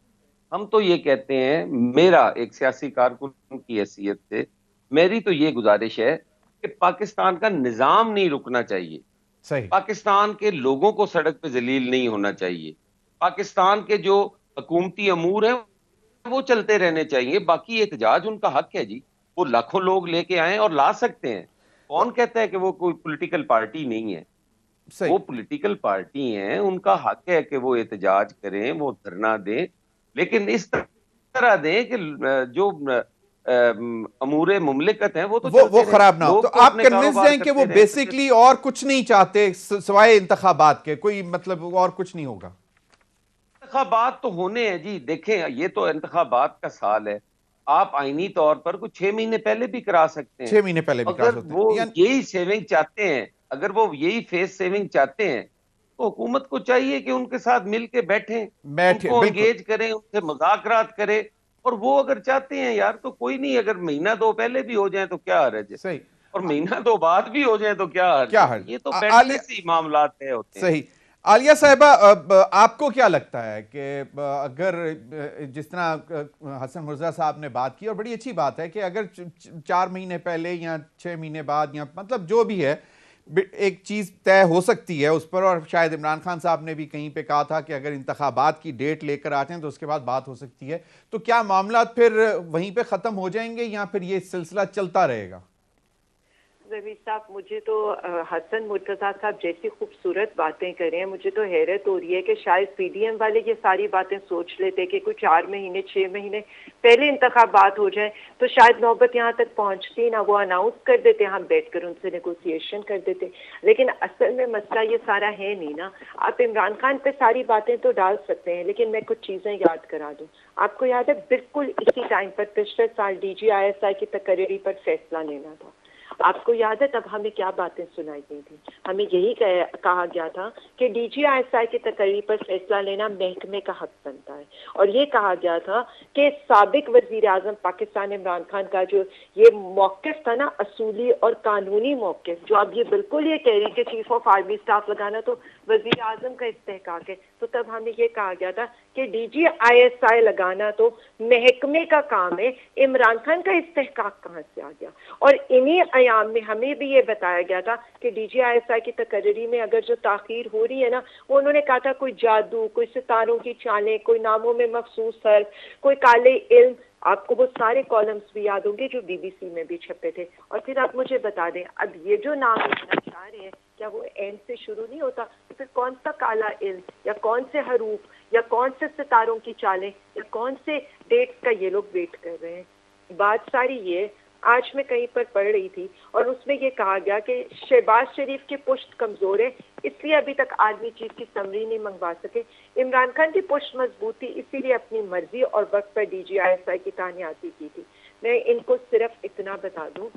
हम तो ये कहते हैं, मेरा एक सियासी कारकुन की हैसियत से मेरी तो ये गुजारिश है कि पाकिस्तान का निजाम नहीं रुकना चाहिए, सही। पाकिस्तान के लोगों को सड़क पे जलील नहीं होना चाहिए, पाकिस्तान के जो हुकूमती अमूर हैं वो चलते रहने चाहिए। बाकी एहतजाज उनका हक है जी, वो लाखों लोग लेके आए और ला सकते हैं। कौन कहता है कि वो कोई पॉलिटिकल पार्टी नहीं है? सही। वो पॉलिटिकल पार्टी हैं, उनका हक है कि वो एहतजाज करें, वो धरना दें, लेकिन इस तरह दें कि जो अमूरे मुमलिकत हैं वो तो वो चलते रहें। खराब ना हो। लोग तो तो आप अपने कन्विंस कारोबार हैं कि करते वो रहें। बेसिकली और कुछ नहीं चाहते सिवाय इंतखाबात के? कोई मतलब और कुछ नहीं होगा? इंतखाबात तो होने हैं जी। देखें, ये तो इंतखाबात का साल है, आप आईनी तौर पर कुछ 6 महीने पहले भी करा सकते हैं। 6 महीने पहले भी करा अगर सकते वो हैं यही सेविंग चाहते हैं, अगर वो यही फेस सेविंग चाहते हैं, तो हुकूमत को चाहिए कि उनके साथ मिल के बैठें, बैठे उनको बिल्कुल। एंगेज करें, उनसे मुज़ाकरात करें। और वो अगर चाहते हैं यार, तो कोई नहीं, अगर महीना दो पहले भी हो जाए तो क्या हर्ज है, सही। और महीना दो बाद भी हो जाए तो क्या हर्ज क्या है? हर्ज? ये तो बैठने आलिया, से ही मामला तय होते हैं। सही। आलिया साहिबा, आपको क्या लगता है कि अगर जिस तरह हसन मिर्जा साहब ने बात की, और बड़ी अच्छी बात है कि अगर 4 महीने पहले या 6 महीने बाद या मतलब जो भी है एक चीज तय हो सकती है उस पर, और शायद इमरान खान साहब ने भी कहीं पे कहा था कि अगर इंतखाबात की डेट लेकर आते हैं तो उसके बाद बात हो सकती है, तो क्या मामला फिर वहीं पे खत्म हो जाएंगे या फिर ये सिलसिला चलता रहेगा? रवि साहब, मुझे तो हसन मुर्तजा साहब जैसी खूबसूरत बातें कर रहे हैं, मुझे तो हैरत हो रही है कि शायद पीडीएम वाले ये सारी बातें सोच लेते कि कुछ 4 महीने 6 महीने पहले इंतखाबात हो जाए तो शायद नौबत यहाँ तक पहुँचती ना, वो अनाउंस कर देते, हम बैठकर उनसे नेगोशिएशन कर देते। लेकिन असल में मसला ये सारा है नहीं ना। आप इमरान खान पे सारी बातें तो डाल सकते हैं, लेकिन मैं कुछ चीज़ें याद करा दूँ। आपको याद है बिल्कुल इसी टाइम पर पिछले साल DGISI की तकरीरी पर फैसला लेना था। आपको याद है तब हमें क्या बातें सुनाई गई थी? हमें यही कहा गया था कि DGISI की तकरीर पर फैसला लेना महकमे का हक बनता है, और ये कहा गया था कि साबिक वजीर आजम पाकिस्तान इमरान खान का जो ये मौक़िफ़ था ना, असूली और कानूनी मौक़िफ़, जो आप ये बिल्कुल ये कह रहे हैं कि चीफ ऑफ आर्मी स्टाफ लगाना तो वजीर आजम का इस्तेहकाक है, तो तब हमें ये कहा गया था कि DGISI लगाना तो महकमे का काम है, इमरान खान का इस्तेहकाक कहाँ से आ गया? और इन्हीं आयाम में हमें भी ये बताया गया था कि DGISI की तकरीरी में अगर जो ताखीर हो रही है ना, वो उन्होंने कहा था कोई जादू, कोई सितारों की चालें, कोई नामों में मखसूस हर्फ, कोई काले इल्म। आपको वो सारे कॉलम्स भी याद होंगे जो BBC में भी छपे थे। और फिर आप मुझे बता दें, अब ये जो नाम लिखना चाह रहे हैं, क्या वो एंड से शुरू नहीं होता? तो फिर कौन सा काला इल्म या कौन से हरूफ या कौन से सितारों की चालें या कौन से डेट्स का ये लोग वेट कर रहे हैं? बात सारी ये, आज मैं कहीं पर पढ़ रही थी और उसमें ये कहा गया कि शहबाज शरीफ की पुश्त कमजोर है, इसलिए अभी तक आर्मी चीफ की समरी नहीं मंगवा सके। इमरान खान की पुश्त मजबूत थी, इसीलिए अपनी मर्जी और वक्त पर DGISI की तानियाती की थी। मैं इनको सिर्फ इतना बता दूं,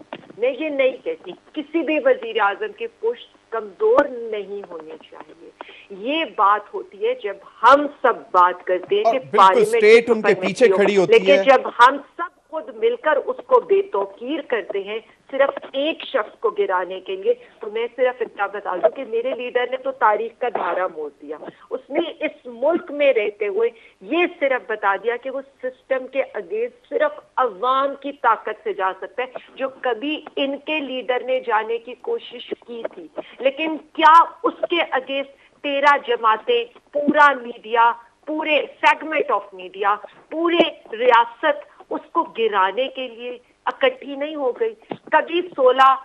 मैं ये नहीं कहती किसी भी वजीर आजम की पुश्त कमजोर नहीं होनी चाहिए। ये बात होती है जब हम सब बात करते हैं कि पार्लियामेंट स्टेट उनके पीछे खड़ी होती है, लेकिन जब हम सब खुद मिलकर उसको बेतौकीर करते हैं सिर्फ एक शख्स को गिराने के लिए, तो मैं सिर्फ इतना बता दूं कि मेरे लीडर ने तो तारीख का धारा मोड़ दिया। उसने इस मुल्क में रहते हुए ये सिर्फ बता दिया कि वो सिस्टम के अगेंस्ट सिर्फ अवाम की ताकत से जा सकता है, जो कभी इनके लीडर ने जाने की कोशिश की थी। लेकिन क्या उसके अगेंस्ट 13 जमातें, पूरा मीडिया, पूरे सेगमेंट ऑफ मीडिया, पूरे रियासत उसको गिराने के लिए इकट्ठी नहीं हो गई। कभी 16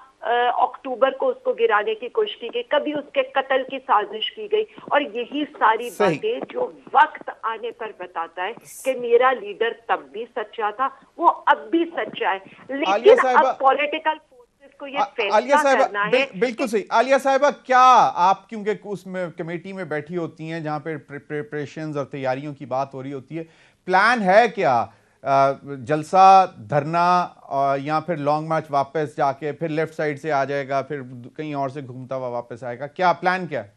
अक्टूबर को उसको गिराने की कोशिश की गई, कभी उसके कत्ल की साजिश की गई, और यही सारी बातें जो वक्त आने पर बताता है कि मेरा लीडर तब भी सच्चा था, वो अब भी सच्चा है। लेकिन अब पॉलिटिकल फोर्सेस को ये फैसला करना है। बिल्कुल सही। आलिया साहिबा, क्या आप, क्योंकि उसमें कमेटी में बैठी होती हैं जहां पे प्रिपरेशंस और तैयारियों की बात हो रही होती है, प्लान है क्या? जलसा, धरना, या फिर लॉन्ग मार्च, वापस जाके फिर लेफ्ट साइड से आ जाएगा, फिर कहीं और से घूमता हुआ वापस आएगा? क्या प्लान क्या है?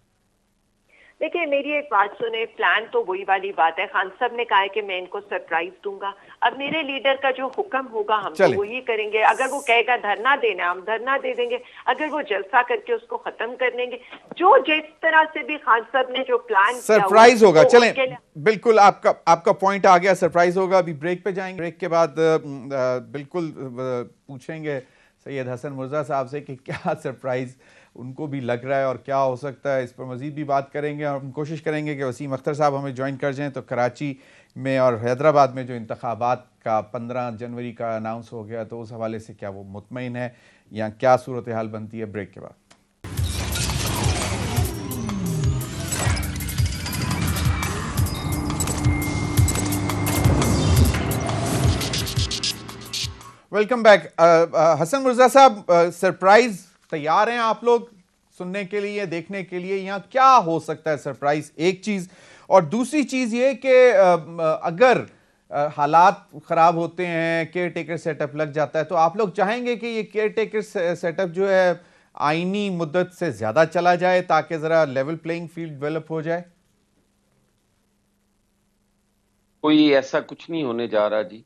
देखिए, मेरी एक बात सुने, प्लान तो वही वाली बात है। खान साहब ने कहा है कि मैं इनको सरप्राइज दूंगा। अब मेरे लीडर का जो हुक्म होगा हम तो वही करेंगे। अगर वो कहेगा धरना देना, हम धरना दे देंगे। अगर वो जलसा करके उसको खत्म कर देंगे, जो जिस तरह से भी खान साहब ने जो प्लान सरप्राइज होगा। चलें, बिल्कुल आपका पॉइंट आ गया, सरप्राइज होगा। अभी ब्रेक पे जाएंगे, ब्रेक के बाद बिल्कुल पूछेंगे सैयद हसन मुर्जा साहब से कि क्या सरप्राइज उनको भी लग रहा है और क्या हो सकता है। इस पर मजीद भी बात करेंगे और हम कोशिश करेंगे कि वसीम अख्तर साहब हमें ज्वाइन कर जाएं। तो कराची में और हैदराबाद में जो इंतखाबात का 15 जनवरी का अनाउंस हो गया, तो उस हवाले से क्या वो मुतमईन है या क्या सूरत हाल बनती है? ब्रेक के बाद। Welcome back. हसन मुर्जा साहब, सरप्राइज तैयार हैं आप लोग सुनने के लिए, देखने के लिए? यहाँ क्या हो सकता है सरप्राइज, एक चीज। और दूसरी चीज ये कि अगर हालात खराब होते हैं, केयर टेकर सेटअप लग जाता है, तो आप लोग चाहेंगे कि ये केयर टेकर सेटअप जो है आईनी मुद्दत से ज्यादा चला जाए ताकि जरा लेवल प्लेइंग फील्ड डेवलप हो जाए? कोई ऐसा कुछ नहीं होने जा रहा जी।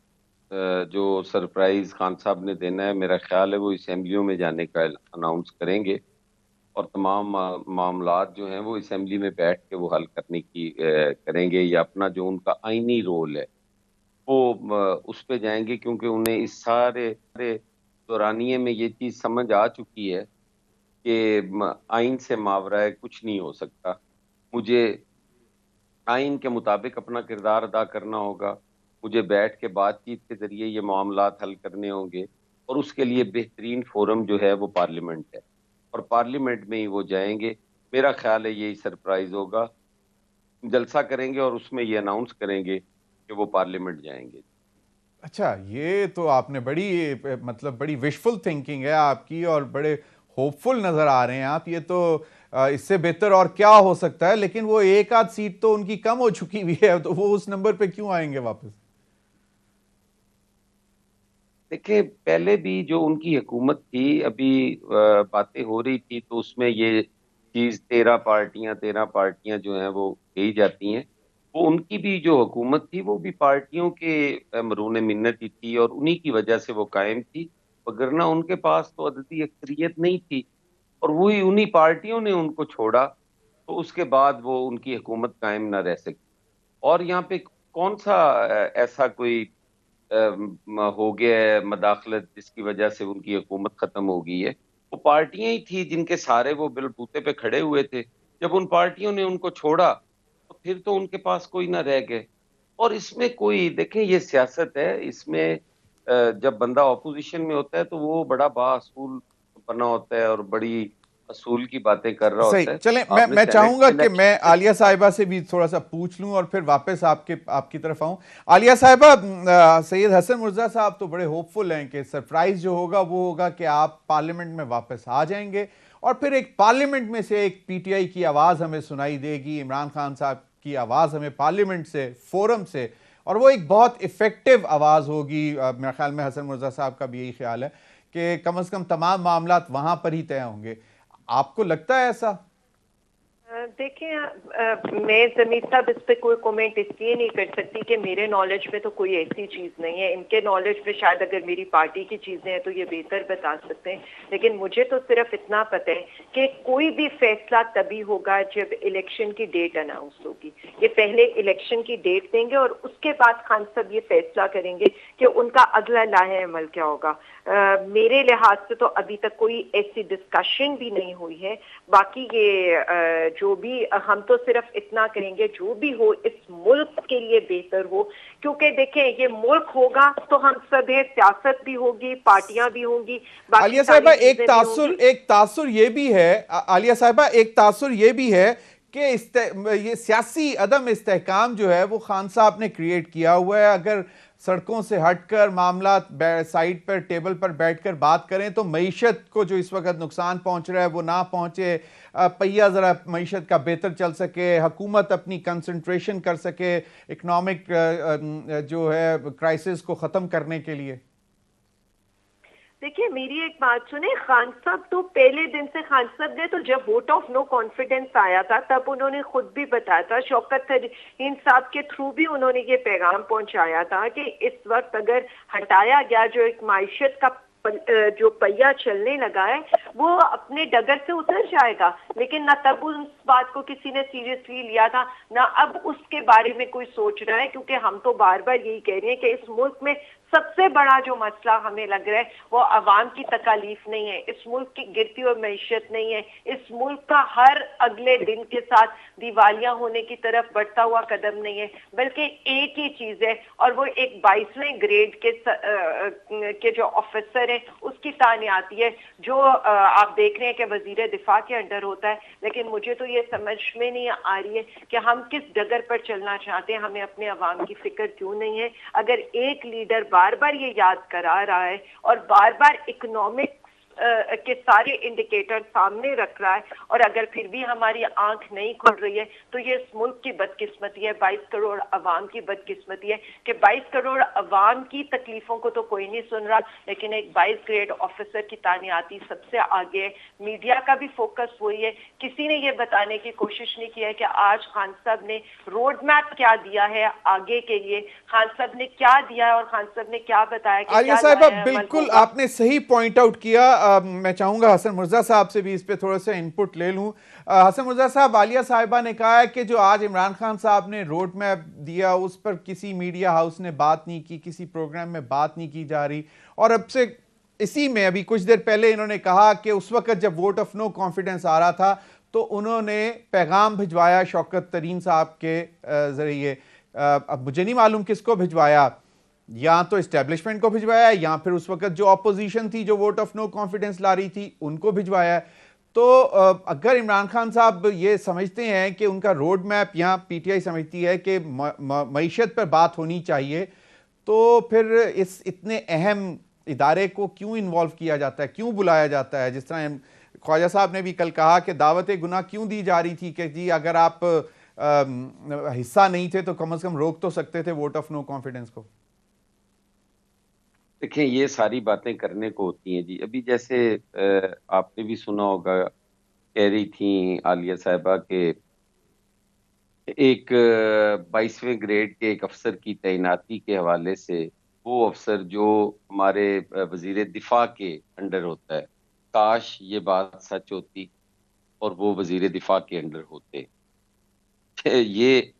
जो सरप्राइज खान साहब ने देना है, मेरा ख्याल है वो असेंबलियों में जाने का अनाउंस करेंगे और तमाम मामलात जो हैं वो असेंबली में बैठ के वो हल करने की करेंगे, या अपना जो उनका आईनी रोल है वो उस पे जाएंगे, क्योंकि उन्हें इस सारे दौरानिये में ये चीज़ समझ आ चुकी है कि आइन से मावरा कुछ नहीं हो सकता। मुझे आइन के मुताबिक अपना किरदार अदा करना होगा, मुझे बैठ के बातचीत के जरिए ये मामलात हल करने होंगे, और उसके लिए बेहतरीन फोरम जो है वो पार्लियामेंट है, और पार्लियामेंट में ही वो जाएंगे। मेरा ख्याल है यही सरप्राइज होगा, जलसा करेंगे और उसमें ये अनाउंस करेंगे कि वो पार्लियामेंट जाएंगे। अच्छा, ये तो आपने बड़ी विशफुल थिंकिंग है आपकी और बड़े होपफुल नजर आ रहे हैं आप। ये तो इससे बेहतर और क्या हो सकता है। लेकिन वो एक आध सीट तो उनकी कम हो चुकी हुई है, तो वो उस नंबर पे क्यों आएंगे वापस? देखिए, पहले भी जो उनकी हुकूमत थी, अभी बातें हो रही थी, तो उसमें ये चीज 13 पार्टियां जो हैं वो कही जाती हैं। वो उनकी भी जो हुकूमत थी वो भी पार्टियों के मरून मिन्नत ही थी, और उन्हीं की वजह से वो कायम थी, वगरना उनके पास तो अददी अक्सरियत नहीं थी, और वही उन्हीं पार्टियों ने उनको छोड़ा, तो उसके बाद वो उनकी हुकूमत कायम ना रह सकी। और यहाँ पे कौन सा ऐसा कोई हो गया है मदाखलत जिसकी वजह से उनकी हुकूमत खत्म हो गई है? वो पार्टियां ही थी जिनके सारे वो बलबूते पे खड़े हुए थे। जब उन पार्टियों ने उनको छोड़ा तो फिर तो उनके पास कोई ना रह गए। और इसमें कोई, देखें, ये सियासत है, इसमें जब बंदा ऑपोजिशन में होता है तो वो बड़ा बाअसूल बना होता है और बड़ी असूल की बातें कर रहा होता है। चलें, मैं चाहूंगा कि मैं आलिया साहिबा से भी थोड़ा सा पूछ लूं और फिर वापस आपकी तरफ आऊं। आलिया साहिबा, सैयद हसन मुर्जा साहब तो बड़े होपफुल हैं कि सरप्राइज जो होगा वो होगा कि आप पार्लियामेंट में वापस आ जाएंगे और फिर एक पार्लियामेंट में से एक पीटीआई की आवाज हमें सुनाई देगी, इमरान खान साहब की आवाज हमें पार्लियामेंट से, फोरम से, और वो एक बहुत इफेक्टिव आवाज होगी। मेरे ख्याल में हसन मुर्जा साहब का भी यही ख्याल है कि कम से कम तमाम मामलात वहां पर ही तय होंगे। आपको लगता है ऐसा? देखिए, मैं जमीर साहब इस पे कोई कमेंट इसलिए नहीं कर सकती कि मेरे नॉलेज में तो कोई ऐसी चीज़ नहीं है। इनके नॉलेज में शायद अगर मेरी पार्टी की चीज़ें हैं तो ये बेहतर बता सकते हैं, लेकिन मुझे तो सिर्फ इतना पता है कि कोई भी फैसला तभी होगा जब इलेक्शन की डेट अनाउंस होगी। ये पहले इलेक्शन की डेट देंगे और उसके बाद खान साहब ये फैसला करेंगे कि उनका अगला लाहे अमल क्या होगा। मेरे लिहाज से तो अभी तक कोई ऐसी डिस्कशन भी नहीं हुई है। बाकी ये जो भी हम तो सिर्फ इतना करेंगे जो भी हो इस मुल्क के लिए बेहतर हो, क्योंकि देखें ये मुल्क होगा तो हम सब है, सियासत भी होगी, पार्टियां भी होंगी, बाकी आलिया साहिबा सारी चीजें भी होंगी। एक तासुर ये भी है, आलिया साहिबा एक तासुर ये भी है कि ये सियासी अदम इस्तेहकाम जो है वो खान साहब ने क्रिएट किया हुआ है। अगर सड़कों से हटकर मामला साइड पर टेबल पर बैठकर बात करें तो मईशत को जो इस वक्त नुकसान पहुंच रहा है वो ना पहुंचे, पहिया ज़रा मईशत का बेहतर चल सके, हुकूमत अपनी कंसंट्रेशन कर सके इकनॉमिक जो है क्राइसिस को ख़त्म करने के लिए। देखिए मेरी एक बात सुने, खान साहब तो पहले दिन से, खान साहब ने तो जब वोट ऑफ नो कॉन्फिडेंस आया था तब उन्होंने खुद भी बताया था, शौकत तरीन साहब के थ्रू भी उन्होंने ये पैगाम पहुंचाया था कि इस वक्त अगर हटाया गया जो एक माइशत का जो पहिया चलने लगा है वो अपने डगर से उतर जाएगा, लेकिन ना तब उस बात को किसी ने सीरियसली लिया था ना अब उसके बारे में कोई सोच रहा है, क्योंकि हम तो बार बार यही कह रहे हैं कि इस मुल्क में सबसे बड़ा जो मसला हमें लग रहा है वो अवाम की तकालीफ नहीं है, इस मुल्क की गिरती हुई मैशत नहीं है, इस मुल्क का हर अगले दिन के साथ दिवालिया होने की तरफ बढ़ता हुआ कदम नहीं है, बल्कि एक ही चीज है और वो एक 22वें ग्रेड के जो ऑफिसर है उसकी ताने आती है, जो आप देख रहे हैं कि वजीर दिफा के अंडर होता है। लेकिन मुझे तो ये समझ में नहीं आ रही है कि हम किस डगर पर चलना चाहते हैं, हमें अपने अवाम की फिक्र क्यों नहीं है। अगर एक लीडर बार बार ये याद करा रहा है और बार बार इकोनॉमिक के सारे इंडिकेटर सामने रख रहा है और अगर फिर भी हमारी आंख नहीं खुल रही है तो ये इस मुल्क की बदकिस्मती है, 22 करोड़ अवाम की बदकिस्मती है कि 22 करोड़ अवाम की तकलीफों को तो कोई नहीं सुन रहा, लेकिन एक 22 ग्रेड ऑफिसर की तानियाती सबसे आगे है। मीडिया का भी फोकस वही है, किसी ने ये बताने की कोशिश नहीं की है कि आज खान साहब ने रोड मैप क्या दिया है आगे के लिए, खान साहब ने क्या दिया है और खान साहब ने क्या बताया। आलिया साहिबा बिल्कुल आपने सही पॉइंट आउट किया। मैं चाहूंगा हसन मुर्जा साहब से भी इस पे थोड़ा सा इनपुट ले लूं। हसन मुर्जा साहब, आलिया साहिबा ने कहा है कि जो आज इमरान खान साहब ने रोड मैप दिया उस पर किसी मीडिया हाउस ने बात नहीं की, किसी प्रोग्राम में बात नहीं की जा रही, और अब से इसी में अभी कुछ देर पहले इन्होंने कहा कि उस वक्त जब वोट ऑफ नो कॉन्फिडेंस आ रहा था तो उन्होंने पैगाम भिजवाया शौकत तरीन साहब के जरिए। अब मुझे नहीं मालूम किसको भिजवाया, या तो इस्टेब्लिशमेंट को भिजवाया या फिर उस वक्त जो ऑपोजिशन थी जो वोट ऑफ नो कॉन्फिडेंस ला रही थी उनको भिजवाया। तो अगर इमरान खान साहब ये समझते हैं कि उनका रोड मैप, या पीटीआई समझती है कि मईशत पर बात होनी चाहिए, तो फिर इस इतने अहम इदारे को क्यों इन्वॉल्व किया जाता है, क्यों बुलाया जाता है? जिस तरह ख्वाजा साहब ने भी कल कहा कि दावत गुनाह क्यों दी जा रही थी कि जी अगर आप हिस्सा नहीं थे तो कम से कम रोक तो सकते थे वोट ऑफ नो कॉन्फिडेंस को। देखें ये सारी बातें करने को होती हैं जी। अभी जैसे आपने भी सुना होगा, कह रही थी आलिया साहिबा के एक 22वें ग्रेड के एक अफसर की तैनाती के हवाले से, वो अफसर जो हमारे वजीर दिफा के अंडर होता है, काश ये बात सच होती और वो वजीर दिफा के अंडर होते। ये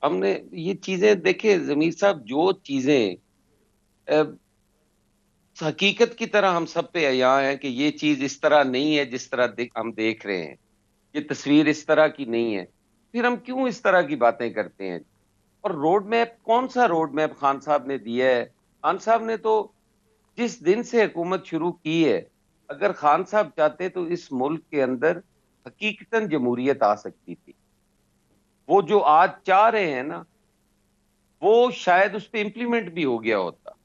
हमने ये चीजें देखे जमीर साहब, जो चीजें हकीकत की तरह हम सब पे अयां है कि ये चीज इस तरह नहीं है जिस तरह हम देख रहे हैं, ये तस्वीर इस तरह की नहीं है, फिर हम क्यों इस तरह की बातें करते हैं? और रोड मैप, कौन सा रोड मैप खान साहब ने दिया है? खान साहब ने तो जिस दिन से हुकूमत शुरू की है, अगर खान साहब चाहते तो इस मुल्क के अंदर हकीकतन जमहूरियत आ सकती थी। वो जो आज चाह रहे हैं ना, वो शायद उस पर इम्प्लीमेंट भी हो गया होता,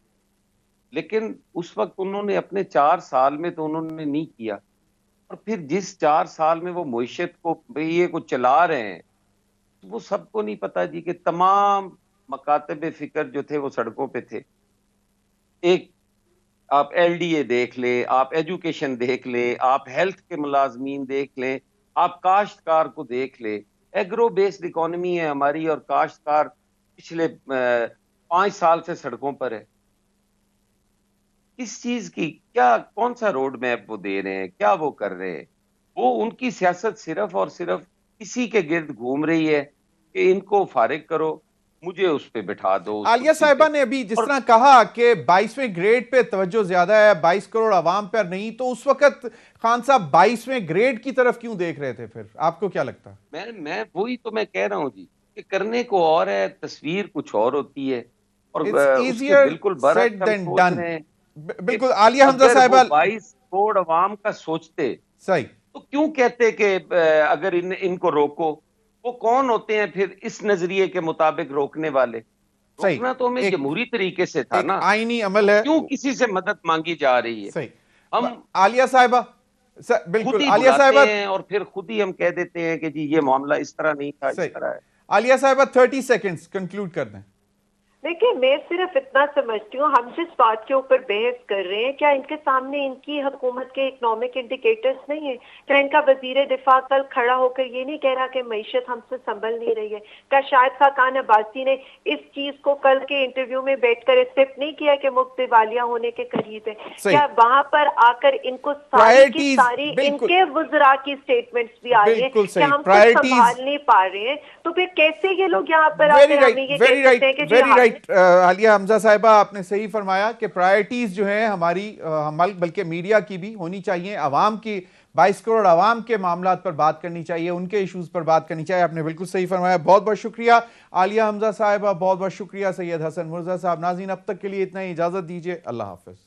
लेकिन उस वक्त उन्होंने अपने 4 साल में तो उन्होंने नहीं किया। और फिर जिस 4 साल में वो मईशत को ये को चला रहे हैं, वो सबको नहीं पता जी कि तमाम मकातब फिक्र जो थे वो सड़कों पे थे। एक आप एलडीए देख ले, आप एजुकेशन देख ले, आप हेल्थ के मुलाजमीन देख लें, आप काश्तकार को देख ले। एग्रो बेस्ड इकोनॉमी है हमारी और काश्तकार पिछले 5 साल से सड़कों पर है। किस चीज की, क्या कौन सा रोड मैप वो दे रहे हैं, क्या वो कर रहे हैं? वो उनकी सियासत सिर्फ और सिर्फ इसी के गिर्द घूम रही है कि इनको फारिग करो, मुझे उस पे बिठा दो। उस आलिया कुर्सी साहिबा पे। ने अभी जिस और तरह कहा कि 22वें ग्रेड पे तवज्जो ज्यादा है, 22 करोड़ अवाम पर नहीं, तो उस वक्त खान साहब 22वें ग्रेड की तरफ क्यों देख रहे थे? फिर आपको क्या लगता है? मैं वही तो मैं कह रहा हूँ जी, कि करने को और है, तस्वीर कुछ और होती है, और इट्स उसके इजियर बिल्कुल सेड बरअक्स हम देन सोच डन। रहे हैं कि बिल्कुल आलिया हमजा अगर वो साहिबा 22 करोड़ अवाम का सोचते सही। तो क्यों कहते कि अगर इनको रोको। वो कौन होते हैं फिर इस नजरिए के मुताबिक रोकने वाले? सही। रोकना तो हमें एक जमहूरी तरीके से था एक ना। आईनी तो अमल है। क्यों किसी से मदद मांगी जा रही है? सही। हम आलिया साहिबा खुद बिल्कुल ही आलिया बुलाते साहिबा हैं और फिर खुद ही हम कह देते हैं कि जी ये मामला इस तरह नहीं था, इस सही। तरह है। आलिया साहिबा 30 सेकंड्स कंक्लूड कर दें। देखिए, मैं सिर्फ इतना समझती हूँ, हम जिस बात के ऊपर बहस कर रहे हैं, क्या इनके सामने इनकी हुकूमत के इकोनॉमिक इंडिकेटर्स नहीं है? क्या इनका वजीर दिफा कल खड़ा होकर ये नहीं कह रहा कि मईशत हमसे संभल नहीं रही है? क्या शाहिद खाकान अब्बासी ने इस चीज को कल के इंटरव्यू में बैठकर एक्सेप्ट नहीं किया कि मुफ्त दिवालिया होने के करीब है? क्या वहां पर आकर इनको सारी की सारी इनके वज़रा की स्टेटमेंट्स भी आ रही है कि हम कुछ संभाल नहीं पा रहे हैं? तो फिर कैसे ये लोग यहाँ पर आकर हमें ये कह सकते हैं कि जी आलिया हमजा साहिबा, आपने सही फरमाया कि प्रायोरिटीज जो है हमारी बल्कि मीडिया की भी होनी चाहिए, अवाम की 22 करोड़ अवाम के मामलात पर बात करनी चाहिए, उनके इश्यूज पर बात करनी चाहिए। आपने बिल्कुल सही फरमाया। बहुत बहुत शुक्रिया आलिया हमजा साहिबा, बहुत बहुत शुक्रिया सैयद हसन मुर्जा साहब। नाज़रीन, अब तक के लिए इतना ही, इजाजत दीजिए। अल्लाह हाफिज।